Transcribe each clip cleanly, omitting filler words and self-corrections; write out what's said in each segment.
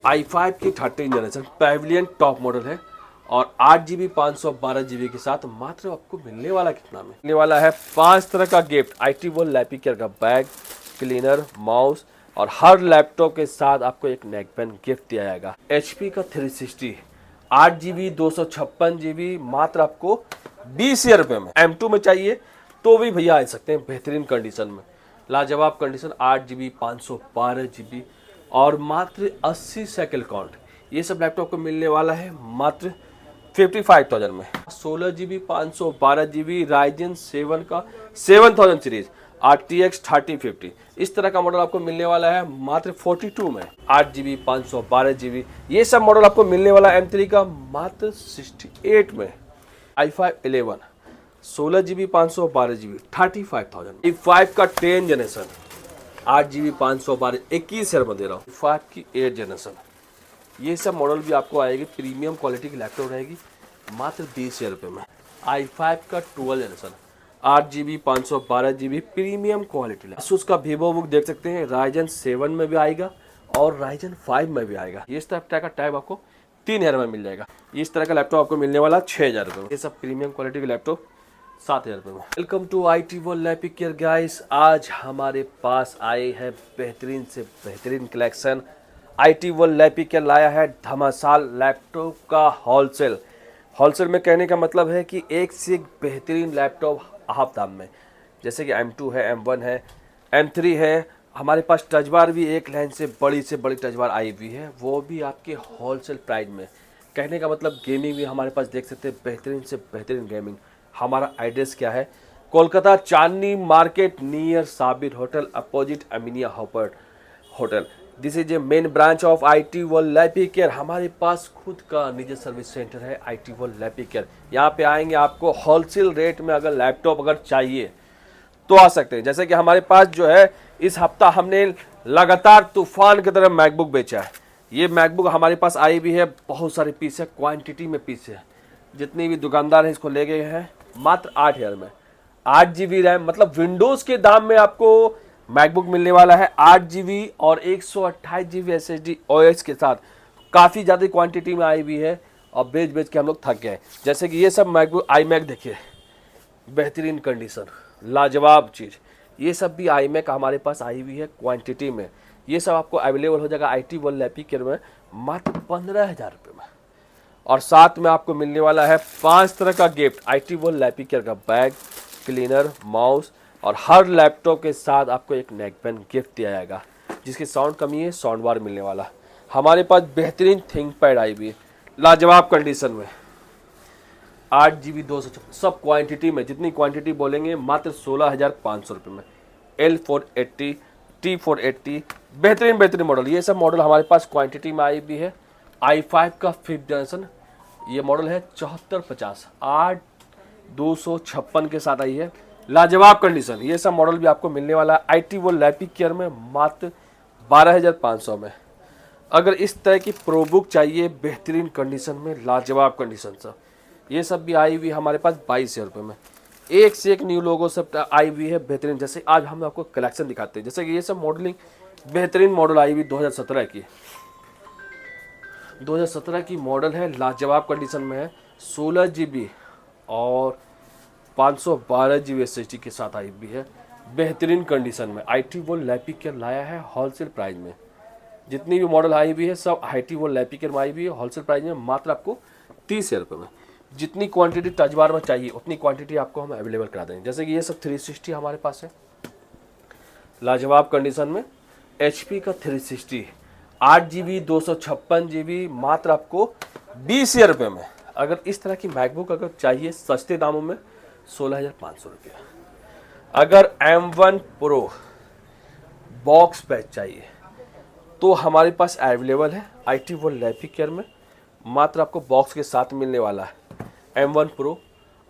i5 की 13 generation pavilion top model है और 8 GB 512 GB के साथ मात्र आपको मिलने वाला कितना में मिलने वाला है 5 तरह का गिफ्ट IT वर्ल्ड लैपीकेयर का बैग, क्लीनर, माउस और हर लैपटॉप के साथ आपको एक नेक पेन गिफ्ट दिया जाएगा। HP का 360 8 GB 256 GB मात्र आपको 20,000 रुपये में। M2 में चाहिए तो भी भैया आ सकते हैं बेहतरीन कंडीशन में, लाजवाब कंडीशन 8 GB 512 GB और मात्र 80 साइकिल काउंट। ये सब लैपटॉप को मिलने वाला है मात्र 55,000 में। 16 GB 512 GB Ryzen 7 का 7000 सीरीज RTX 3050 इस तरह का मॉडल आपको मिलने वाला है मात्र 42 में। 8 GB 512 GB ये सब मॉडल आपको मिलने वाला है M3 का मात्र 68 में। i5 11 16 GB 512 GB 35,000। i5 का 10 जनरेशन 8 GB 512 21,000 में दे रहा हूँ। 5 की 8 जनरेशन ये सब मॉडल भी आपको आएगी, प्रीमियम क्वालिटी की लैपटॉप रहेगी मात्र 20,000 रुपये में। i5 का 12 generation 8 GB 512 GB premium quality. Asus का वीवो बुक देख सकते हैं, Ryzen 7 में भी आएगा और Ryzen 5 में भी आएगा। ये इस तरह का टैब आपको 3,000 में मिल जाएगा। इस तरह का लैपटॉप आपको मिलने वाला 6,000 रुपये में। ये सब प्रीमियम क्वालिटी के लैपटॉप 7,000 रुपये में। Welcome to IT world Lappycare guys. आज हमारे पास आए हैं बेहतरीन से बेहतरीन कलेक्शन। IT वर्ल्ड लैपीकेयर लाया है धमासाल लैपटॉप का होलसेल। होलसेल में कहने का मतलब है कि एक से एक बेहतरीन लैपटॉप हाफ दाम में, जैसे कि M2 है, M1 है, M3 है। हमारे पास टच बार भी एक लाइन से बड़ी टच बार आई हुई है, वो भी आपके होलसेल प्राइस में। कहने का मतलब गेमिंग भी हमारे पास देख सकते हैं, बेहतरीन से बेहतरीन गेमिंग। हमारा एड्रेस क्या है? Kolkata Chandni market near Sabir hotel opposite Aminia hopper hotel. This is a main branch of IT world Lappycare. हमारे पास खुद का निजी सर्विस सेंटर है IT वर्ल्ड लैपीकेयर। यहाँ पे आएंगे, आपको होलसेल रेट में अगर लैपटॉप अगर चाहिए तो आ सकते हैं। जैसे कि हमारे पास जो है इस हफ्ता हमने लगातार तूफान की तरह मैकबुक बेचा है। ये मैकबुक हमारे पास आई भी है, बहुत सारे पीस है, क्वांटिटी में पीस है। जितनी भी दुकानदार हैं इसको ले गए हैं मात्र 8,000 में। 8 GB रैम मतलब विंडोज़ के दाम में आपको मैकबुक मिलने वाला है। 8 GB और 128 GB SSD OS के साथ काफ़ी ज़्यादा क्वांटिटी में आई हुई है और बेच के हम लोग थक गए। जैसे कि ये सब मैकबुक iMac देखिए, बेहतरीन कंडीशन, लाजवाब चीज़। ये सब भी iMac हमारे पास आई हुई है क्वांटिटी में। ये सब आपको अवेलेबल हो जाएगा IT वर्ल्ड लैपीकेयर में मात्र 15,000 रुपये में। और साथ में आपको मिलने वाला है 5 तरह का गिफ्ट IT वर्ल्ड लैपीकेयर का बैग, क्लीनर, माउस और हर लैपटॉप के साथ आपको एक नेक पेन गिफ्ट दिया जाएगा। जिसकी साउंड कमी है, साउंड बार मिलने वाला। हमारे पास बेहतरीन थिंक पैड आई हुई है लाजवाब कंडीशन में। 8 GB 256 सब क्वांटिटी में, जितनी क्वांटिटी बोलेंगे मात्र 16,500 रुपये में। L480 T480 बेहतरीन मॉडल। ये सब मॉडल हमारे पास क्वांटिटी में आई भी है। i5 का 5th जनरेशन ये मॉडल है 7450 8/256 के साथ आई है, लाजवाब कंडीशन। ये सब मॉडल भी आपको मिलने वाला है IT वर्ल्ड लैपीकेयर में मात्र 12,500 में। अगर इस तरह की प्रो बुक चाहिए बेहतरीन कंडीशन में, लाजवाब कंडीशन सब, ये सब भी आई हुई हमारे पास 22,000 रुपये में। एक से एक न्यू लोगो सब आई हुई है बेहतरीन। जैसे आज हम आपको कलेक्शन दिखाते हैं, जैसे कि ये सब मॉडलिंग बेहतरीन मॉडल आई हुई 2017 की। 2017 की मॉडल है, लाजवाब कंडीशन में है। 16 GB और 512 GB SSD के साथ आई भी है, बेहतरीन कंडीशन में। IT वर्ल्ड लैपीकेयर लाया है होलसेल प्राइस में। जितनी भी मॉडल आई हुई है सब IT वर्ल्ड लैपीकेयर में आई हुई है होलसेल प्राइस में मात्र आपको 30,000 रुपये में। जितनी क्वांटिटी टच बार में चाहिए उतनी क्वांटिटी आपको हम अवेलेबल करा देंगे। जैसे कि ये सब 360 हमारे पास है, लाजवाब कंडीशन में। HP का 360 8 GB 256 GB मात्र आपको 20,000 रुपये में। अगर इस तरह की मैकबुक अगर चाहिए सस्ते दामों में 16,500 रुपये। अगर M1 Pro बॉक्स पैक चाहिए तो हमारे पास अवेलेबल है IT वर्ल्ड लैपीकेयर में, मात्र आपको बॉक्स के साथ मिलने वाला है। M1 Pro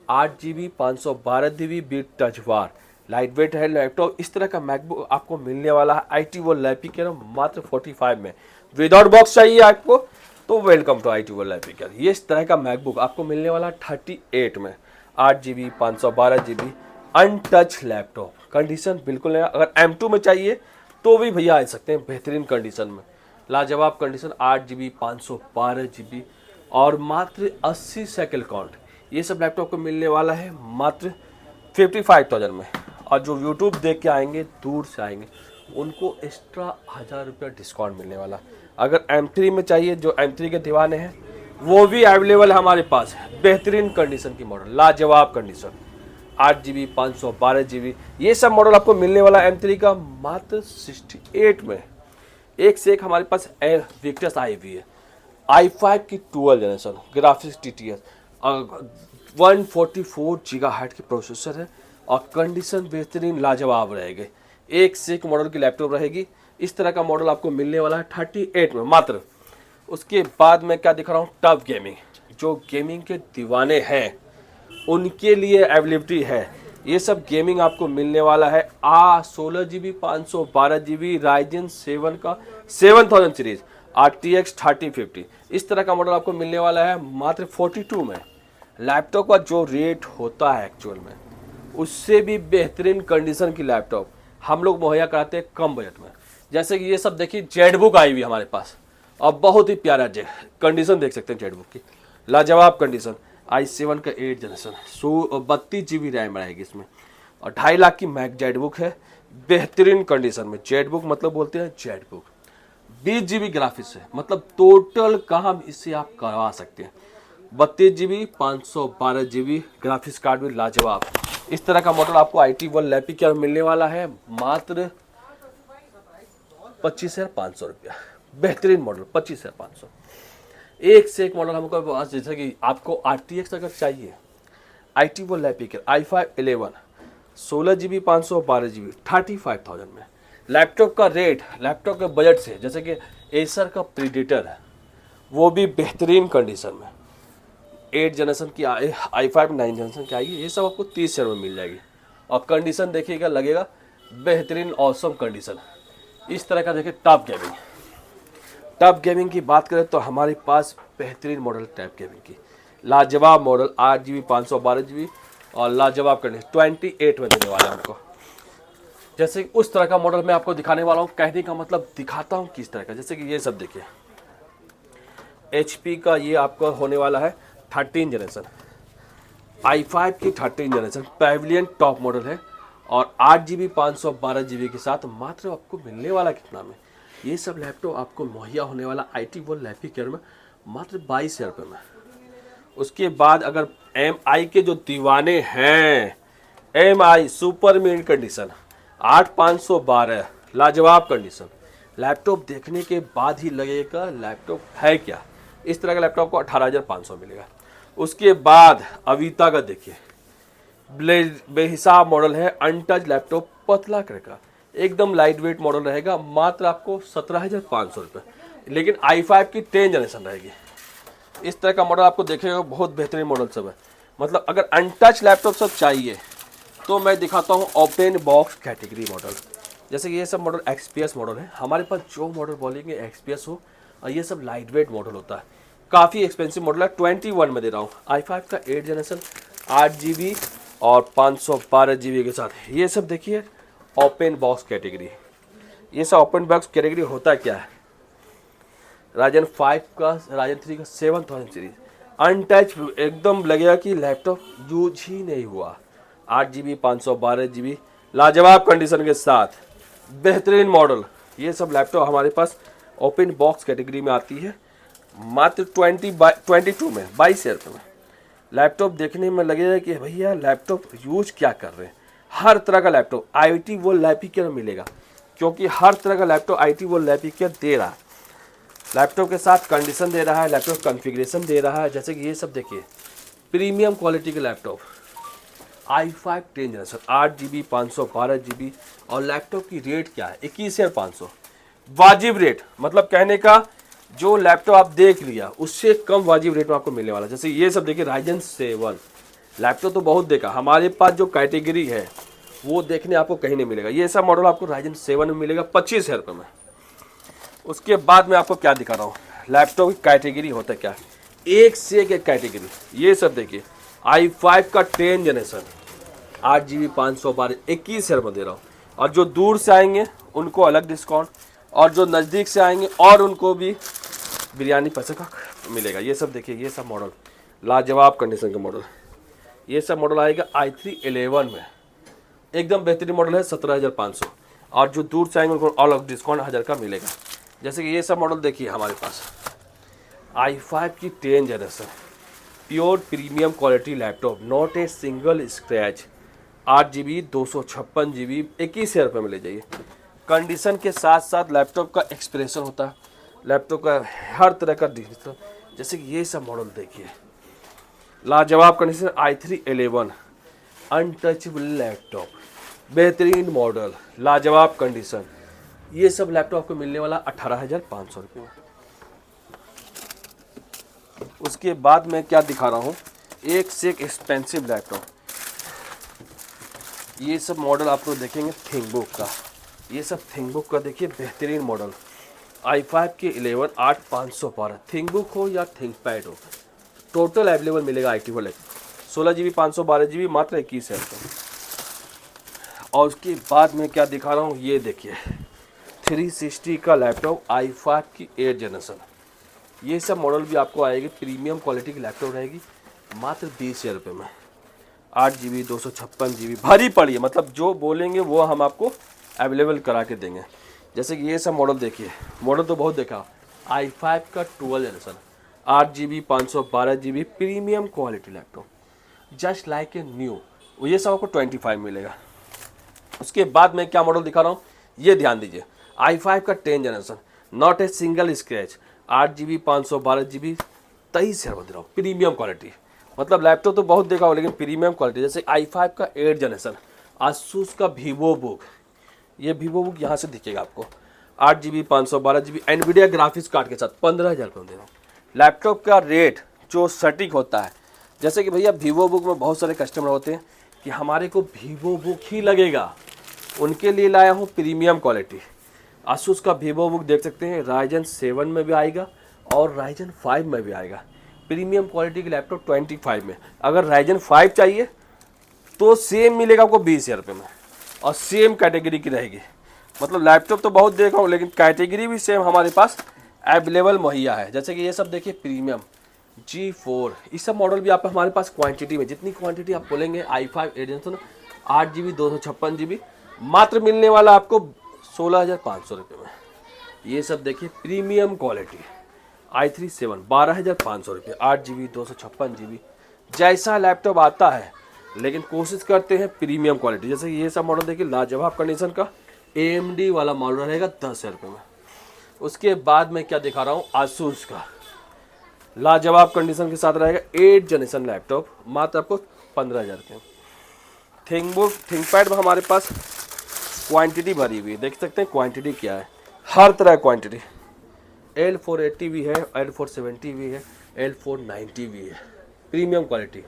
8 GB 512 GB big touch bar, light weight है लैपटॉप। इस तरह का मैकबुक आपको मिलने वाला है IT वर्ल्ड लैपीकेयर में मात्र 45 में। विदाउट बॉक्स चाहिए आपको तो वेलकम टू IT वर्ल्ड लैपीकेयर। ये इस तरह का मैकबुक आपको मिलने वाला 38 में। 8 GB 512 GB untouch laptop, condition बिल्कुल है। अगर M2 में चाहिए तो भी भैया आ सकते हैं बेहतरीन कंडीशन में, लाजवाब कंडीशन, 8 GB 512 GB और मात्र 80 साइकिल काउंट। ये सब लैपटॉप को मिलने वाला है मात्र 55,000 में। और जो यूट्यूब देख के आएंगे, दूर से आएंगे, उनको एक्स्ट्रा 1000 रुपया डिस्काउंट मिलने वाला। अगर M3 में चाहिए, जो M3 के दीवाने हैं, वो भी अवेलेबल है हमारे पास। बेहतरीन कंडीशन की मॉडल, लाजवाब कंडीशन, 8 GB 512 GB, ये सब मॉडल आपको मिलने वाला M3 का मात्र 68 में। एक से एक हमारे पास विक्टस आई हुई है। i5 की 12 जनरेशन ग्राफिक्स TTS 144 GHz की प्रोसेसर है और कंडीशन बेहतरीन लाजवाब रहेगी। एक से एक मॉडल की लैपटॉप रहेगी। इस तरह का मॉडल आपको मिलने वाला है 38 में मात्र। उसके बाद मैं क्या दिख रहा हूँ, टफ गेमिंग। जो गेमिंग के दीवाने हैं उनके लिए अवेलेबिलिटी है। ये सब गेमिंग आपको मिलने वाला है 16 GB 512 GB Ryzen 7 का 7000 सीरीज RTX 3050। इस तरह का मॉडल आपको मिलने वाला है मात्र 42 में। लैपटॉप का जो रेट होता है एक्चुअल में, उससे भी बेहतरीन कंडीशन की लैपटॉप हम लोग मुहैया कराते हैं कम बजट में। जैसे कि ये सब देखिए, जेटबुक आई हुई हमारे पास और बहुत ही प्यारा कंडीशन देख सकते हैं जेटबुक की, लाजवाब कंडीशन। i7 का 8 जनरेशन 32 GB रैम रहेगी इसमें और 2.5 लाख की मैक जेटबुक है, बेहतरीन कंडीशन में। जेटबुक मतलब बोलते हैं जेटबुक। 20 GB ग्राफिक्स है, मतलब टोटल काम इससे आप करवा सकते हैं। 32 GB 512 GB ग्राफिक्स कार्ड भी लाजवाब। इस तरह का मॉडल आपको IT1 लैपियर मिलने वाला है मात्र 25,500 रुपया। बेहतरीन मॉडल 25,500। एक से एक मॉडल हमको पास, जैसे कि आपको RTX अगर चाहिए, IT1 Lapierre i5 11 16 GB 512 GB 35,000 में। लैपटॉप का रेट लैपटॉप के बजट से, जैसे कि एसर का प्रीडेटर है, वो भी बेहतरीन कंडीशन में 8 जनरेशन की i5 9 जनरेशन की आएगी। ये सब आपको 30,000 में मिल जाएगी और कंडीशन देखिएगा, लगेगा बेहतरीन ऑसम कंडीशन। इस तरह का देखिए टॉप गेमिंग। टॉप गेमिंग की बात करें तो हमारे पास बेहतरीन मॉडल टॉप गेमिंग की, लाजवाब मॉडल 8 GB 512 GB और लाजवाब कंडीशन 28 में देने वाला है हमको। जैसे उस तरह का मॉडल मैं आपको दिखाने वाला हूँ। कहने का मतलब दिखाता हूँ किस तरह का। जैसे कि ये सब देखिए, HP का ये आपका होने वाला है 13 जनरेशन, i5 की 13 जनरेशन पैविलियन टॉप मॉडल है और 8 GB 512 GB के साथ मात्र आपको मिलने वाला कितना में। ये सब लैपटॉप आपको मुहैया होने वाला IT1 लैपियर में मात्र 22,000 रुपये में। उसके बाद अगर MI के जो दीवाने हैं, MI सुपर मिड कंडीशन 8512 लाजवाब कंडीशन, लैपटॉप देखने के बाद ही लगेगा लैपटॉप है क्या। इस तरह का लैपटॉप को 18,500 मिलेगा। उसके बाद अविता का देखिए, बेहिसाब मॉडल है, अनटच लैपटॉप, पतला का एकदम लाइट वेट मॉडल रहेगा, मात्र आपको 17,500 रुपये। लेकिन i5 की 10 जनरेशन रहेगी। इस तरह का मॉडल आपको देखेगा, बहुत बेहतरीन मॉडल सब है। मतलब अगर अनटच लैपटॉप सब चाहिए तो मैं दिखाता हूँ ओपन बॉक्स कैटेगरी मॉडल। जैसे कि ये सब मॉडल XPS मॉडल है हमारे पास। जो मॉडल बोलेंगे XPS हो, और ये सब लाइट वेट मॉडल होता है, काफ़ी एक्सपेंसिव मॉडल है। 21 में दे रहा हूँ। i5 का 8 जनरेशन 8 GB और 512 GB के साथ। ये सब देखिए ओपन बॉक्स कैटेगरी। ये सब ओपन बॉक्स कैटेगरी होता क्या है, Ryzen 5 का Ryzen 3 का 7000 सीरीज अनटच, एकदम लगेगा कि लैपटॉप यूज ही नहीं हुआ। 8 GB 512 GB लाजवाब कंडीशन के साथ बेहतरीन मॉडल। ये सब लैपटॉप हमारे पास ओपन बॉक्स कैटेगरी में आती है मात्र 22 में 22,000 रुपये में। लैपटॉप देखने में लगेगा कि भैया लैपटॉप यूज क्या कर रहे हैं। हर तरह का लैपटॉप IT1 लैपियर में मिलेगा, क्योंकि हर तरह का लैपटॉप IT1 लैपियर दे रहा है। लैपटॉप के साथ कंडीशन दे रहा है, लैपटॉप कॉन्फ़िगरेशन दे रहा है। जैसे कि ये सब देखिए, प्रीमियम क्वालिटी के laptop i5 10 generation 8 GB 512 GB और लैपटॉप की रेट क्या है 21,500। वाजिब रेट, मतलब कहने का जो लैपटॉप आप देख लिया उससे कम वाजिब रेट में आपको मिलने वाला। जैसे ये सब देखिए, Ryzen 7 लैपटॉप तो बहुत देखा, हमारे पास जो कैटेगरी है वो देखने आपको कहीं नहीं मिलेगा। ये सब मॉडल आपको Ryzen 7 में मिलेगा 25,000 रुपये में। उसके बाद मैं आपको क्या दिखा रहा हूँ, लैपटॉप की कैटेगरी होता है क्या, एक से एक कैटेगरी। ये सब देखिए, i5 का 10 जनरेशन 8 GB 512 21,000 रुपये दे रहा हूँ। और जो दूर से आएंगे उनको अलग डिस्काउंट, और जो नज़दीक से आएंगे और उनको भी बिरयानी पैसे का मिलेगा। ये सब देखिए, ये सब मॉडल लाजवाब कंडीशन का मॉडल, ये सब मॉडल आएगा i3 11 में, एकदम बेहतरीन मॉडल है 17,500। और जो दूर से आएंगे उनको अलग डिस्काउंट 1000 का मिलेगा। जैसे कि ये सब मॉडल देखिए हमारे पास i5 की 10 generation pure premium quality laptop, not a single scratch, 8GB 256GB 21,000 रुपये में ले जाइए। कंडीशन के साथ साथ लैपटॉप का एक्सप्रेशन होता है, लैपटॉप का हर तरह का डिजिटल। जैसे कि ये सब मॉडल देखिए लाजवाब कंडीशन i3 11 अनटचेबल लैपटॉप, बेहतरीन मॉडल, लाजवाब कंडीशन। ये सब लैपटॉप आपको मिलने वाला 18,500 रुपये में। उसके बाद मैं क्या दिखा रहा हूँ, एक से एक एक्सपेंसिव लैपटॉप। ये सब मॉडल आप लोग देखेंगे थिंकबुक का, ये सब थिंकबुक का देखिए बेहतरीन मॉडल i5 के 11 8512, थिंकबुक हो या थिंकपैड हो टोटल अवेलेबल मिलेगा IT वाले। 16GB 512GB मात्र 21,000 रुपये। और उसके बाद में क्या दिखा रहा हूँ, ये देखिए 360 का लैपटॉप i5 की 8 जनरेशन। ये सब मॉडल भी आपको आएगी, प्रीमियम क्वालिटी की लैपटॉप रहेगी मात्र 20,000 रुपये में। 8GB 256GB भरी पड़ी है, मतलब जो बोलेंगे वो हम आपको अवेलेबल करा के देंगे। जैसे कि ये सब मॉडल देखिए, मॉडल तो बहुत देखा, i5 का 12 generation 8GB 512GB premium quality laptop just like a new, ये सब आपको 25 मिलेगा। उसके बाद मैं क्या मॉडल दिखा रहा हूँ, ये ध्यान दीजिए i5 का 10 generation not a single scratch 8GB 512GB 23,000 दे रहा हूँ, प्रीमियम क्वालिटी। मतलब लैपटॉप तो बहुत देखा हो लेकिन प्रीमियम क्वालिटी। जैसे i5 का 8 जनरेशन आसूस का वीवो बुक, ये वीवो बुक यहाँ से दिखेगा आपको 8GB 512GB Nvidia graphics card के साथ 15,000 रुपये दे रहा हूँ। लैपटॉप का रेट जो सटीक होता है, जैसे कि भैया वीवो बुक में बहुत सारे कस्टमर होते हैं कि हमारे को वीवो बुक ही लगेगा, उनके लिए लाया हूँ प्रीमियम क्वालिटी। आसूस का वीवो बुक देख सकते हैं, राइजन 7 में भी आएगा और राइजन 5 में भी आएगा, प्रीमियम क्वालिटी की लैपटॉप 25 में। अगर राइजन 5 चाहिए तो सेम मिलेगा आपको 20,000 रुपये में और सेम कैटेगरी की रहेगी। मतलब लैपटॉप तो बहुत देखा हूँ लेकिन कैटेगरी भी सेम हमारे पास अवेलेबल मुहैया है। जैसे कि ये सब देखिए प्रीमियम G4, इस सब मॉडल भी आप हमारे पास क्वांटिटी में, जितनी क्वांटिटी आप बोलेंगे i5 8 जनरेशन 8GB 256GB मात्र मिलने वाला आपको 16,500 रुपये में। ये सब देखिए प्रीमियम क्वालिटी i3 7 12,500 रुपये 8GB 256GB। जैसा लैपटॉप आता है लेकिन कोशिश करते हैं प्रीमियम क्वालिटी। जैसे ये सब मॉडल देखिए लाजवाब कंडीशन का AMD वाला मॉडल रहेगा 10,000 रुपये में। उसके बाद मैं क्या दिखा रहा हूँ, आसूस का लाजवाब कंडीशन के साथ रहेगा 8 जनरेशन लैपटॉप मात्र आपको 15,000 रुपये। थिंकबुक थिंकपैड में हमारे पास क्वांटिटी भरी हुई है, देख सकते हैं क्वांटिटी क्या है, हर तरह क्वांटिटी। L480 भी है, L470 भी है, L490 भी है, प्रीमियम क्वालिटी।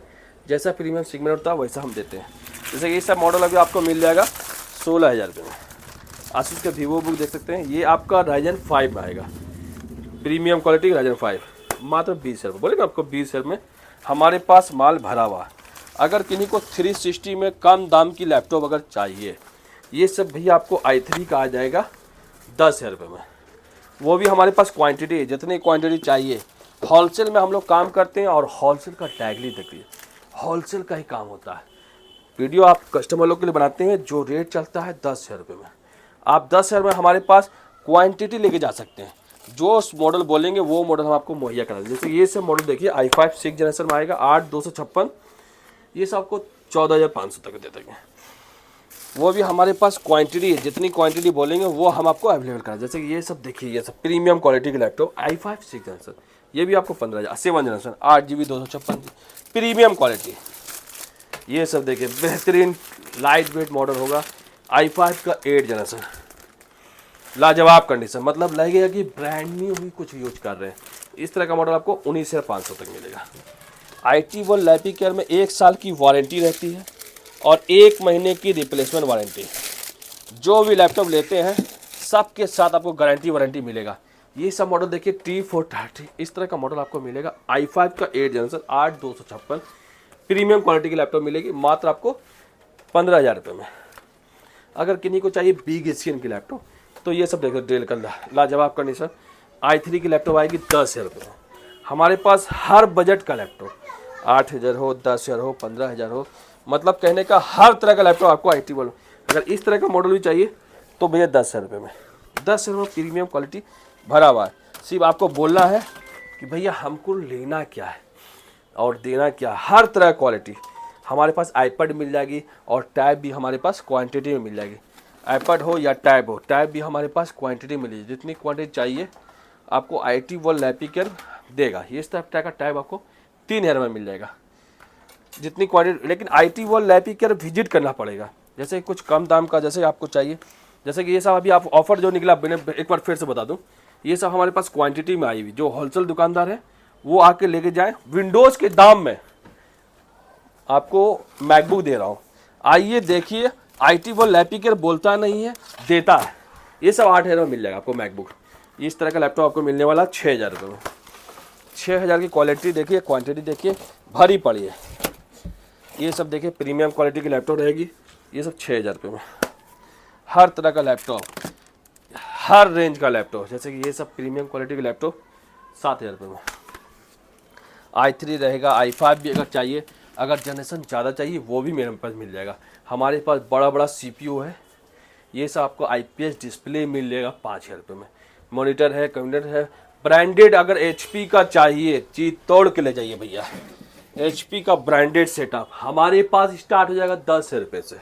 जैसा प्रीमियम सेगमेंट होता है वैसा हम देते हैं। जैसे ये सब मॉडल अभी आपको मिल जाएगा 16,000 रुपये में। आसूस का वीवो बुक देख सकते हैं, ये आपका राइजन 5 में आएगा, प्रीमियम क्वालिटी राइजन 5 मात्र 20,000 रुपये। बोले ना आपको 20,000 में हमारे पास माल भरा हुआ। अगर किन्हीं को 360 में कम दाम की लैपटॉप अगर चाहिए, ये सब भैया आपको i3 का आ जाएगा 10,000 रुपये में। वो भी हमारे पास क्वांटिटी है, जितनी क्वांटिटी चाहिए। होलसेल में हम लोग काम करते हैं और होलसेल का टैगली देखिए, होलसेल का ही काम होता है। वीडियो आप कस्टमर लोग के लिए बनाते हैं, जो रेट चलता है 10,000 रुपये में, आप 10,000 में हमारे पास क्वांटिटी लेके जा सकते हैं। जो मॉडल बोलेंगे वो मॉडल हम आपको मुहैया करा देंगे। जैसे ये सब मॉडल देखिए i5 6 जनरेशन में आएगा 8 256, ये सब आपको 14,500 तक दे देंगे। वो भी हमारे पास क्वांटिटी है, जितनी क्वांटिटी बोलेंगे वो हम आपको अवेलेबल करा। जैसे कि ये सब देखिए, ये सब प्रीमियम क्वालिटी के लैपटॉप i5 6 जनरेशन, ये भी आपको 15,000 7 जनरेशन 8GB 256 प्रीमियम क्वालिटी। ये सब देखिए बेहतरीन लाइट वेट मॉडल होगा i5 का 8 जनरेशन, लाजवाब कंडीशन, मतलब लगेगा कि ब्रांड न्यू ही कुछ यूज कर रहे हैं। इस तरह का मॉडल आपको 19,500 तक मिलेगा। IT1 लैपीकेयर में 1 साल की वारंटी रहती है और 1 महीने की रिप्लेसमेंट वारंटी। जो भी लैपटॉप लेते हैं सबके साथ आपको गारंटी वारंटी मिलेगा। ये सब मॉडल देखिए T430, इस तरह का मॉडल आपको मिलेगा i5 का 8 जनरेशन 8 256 प्रीमियम क्वालिटी की लैपटॉप मिलेगी मात्र आपको 15,000 रुपये में। अगर किन्हीं को चाहिए बिग स्क्रीन की लैपटॉप, तो ये सब देखो डेल का लाजवाब कंडीशन। i3 की लैपटॉप आएगी 10,000 रुपये में। हमारे पास हर बजट का लैपटॉप 8,000 हो, 10,000 हो, 15,000 हो, मतलब कहने का हर तरह का लैपटॉप आपको i3 वाला। अगर इस तरह का मॉडल भी चाहिए तो भैया 10,000 रुपये में, 10,000 रुपये प्रीमियम क्वालिटी भरा हुआ है। सिर्फ आपको बोलना है कि भैया हमको लेना क्या है और देना क्या। हर तरह क्वालिटी हमारे पास आईपैड मिल जाएगी और टैब भी हमारे पास क्वांटिटी में मिल जाएगी। आईपैड हो या टैब हो, टैब भी हमारे पास क्वांटिटी मिल जाएगी। जितनी क्वांटिटी चाहिए आपको IT वर्ल्ड लैपीकेयर देगा। ये इस तरह का टैब आपको 3,000 में मिल जाएगा जितनी क्वांटिटी। लेकिन IT वर्ल्ड लैपीकेयर विजिट करना पड़ेगा। जैसे कुछ कम दाम का जैसे आपको चाहिए, जैसे कि ये सब अभी आप ऑफर जो निकला, मैंने एक बार फिर से बता दूं, ये सब हमारे पास क्वांटिटी में आई हुई। जो होलसेल दुकानदार है वो आके लेके जाए। विंडोज़ के दाम में आपको मैकबुक दे रहा हूँ। आइए देखिए, IT वर्ल्ड लैपीकेयर बोलता नहीं है, देता है। ये सब 8,000 में मिल जाएगा आपको मैकबुक। इस तरह का लैपटॉप आपको मिलने वाला 6,000 रुपये में। 6,000 की क्वालिटी देखिए, क्वांटिटी देखिए, भरी पड़ी है। ये सब देखिए प्रीमियम क्वालिटी की लैपटॉप रहेगी। ये सब 6,000 रुपये में। हर तरह का लैपटॉप, हर रेंज का लैपटॉप, जैसे कि ये सब प्रीमियम क्वालिटी के लैपटॉप 7,000 रुपये में। i3 रहेगा, i5 भी अगर चाहिए, अगर जनरेशन ज़्यादा चाहिए वो भी मेरे पास मिल जाएगा। हमारे पास बड़ा बड़ा CPU है। ये सब आपको IPS डिस्प्ले मिल जाएगा 5,000 रुपये में। मॉनिटर है, कंप्यूटर है, ब्रांडेड। अगर HP का चाहिए चीज तोड़ के ले जाइए भैया। HP का ब्रांडेड सेटअप हमारे पास स्टार्ट हो जाएगा 10,000 रुपये से।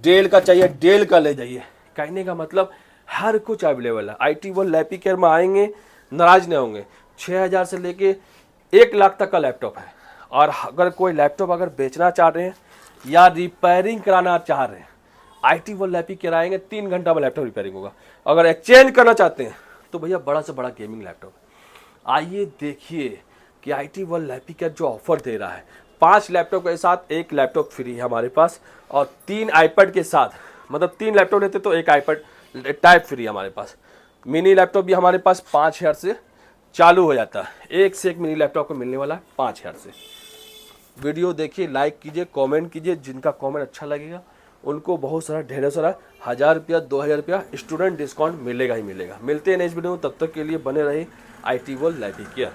डेल का चाहिए, डेल का ले जाइए। कहने का मतलब हर कुछ अवेलेबल है। IT वर्ल्ड लैपीकेयर में आएंगे, नाराज नहीं होंगे। 6,000 से लेके 1 लाख तक का लैपटॉप है। और अगर कोई लैपटॉप अगर बेचना चाह रहे हैं या रिपेयरिंग कराना चाह रहे हैं, IT वर्ल्ड लैपीकेयर आएंगे, 3 घंटा में लैपटॉप रिपेयरिंग होगा। अगर एक्सचेंज करना चाहते हैं तो भैया बड़ा से बड़ा गेमिंग लैपटॉप। आइए देखिए कि IT वर्ल्ड लैपीकेयर जो ऑफर दे रहा है, 5 लैपटॉप के साथ 1 लैपटॉप फ्री है हमारे पास, और 3 आईपैड के साथ, मतलब 3 लैपटॉप लेते तो 1 आईपैड टाइप फ्री हमारे पास। मिनी लैपटॉप भी हमारे पास 5,000 से चालू हो जाता है। एक से एक मिनी लैपटॉप को मिलने वाला है 5,000 से। वीडियो देखिए, लाइक कीजिए, कमेंट कीजिए। जिनका कमेंट अच्छा लगेगा उनको बहुत सारा, ढेर सारा 1,000 रुपया, 2,000 रुपया स्टूडेंट डिस्काउंट मिलेगा ही मिलेगा। मिलते हैं नेक्स्ट वीडियो में, तब तक के लिए बने रहे IT वर्ल्ड लैपीकेयर।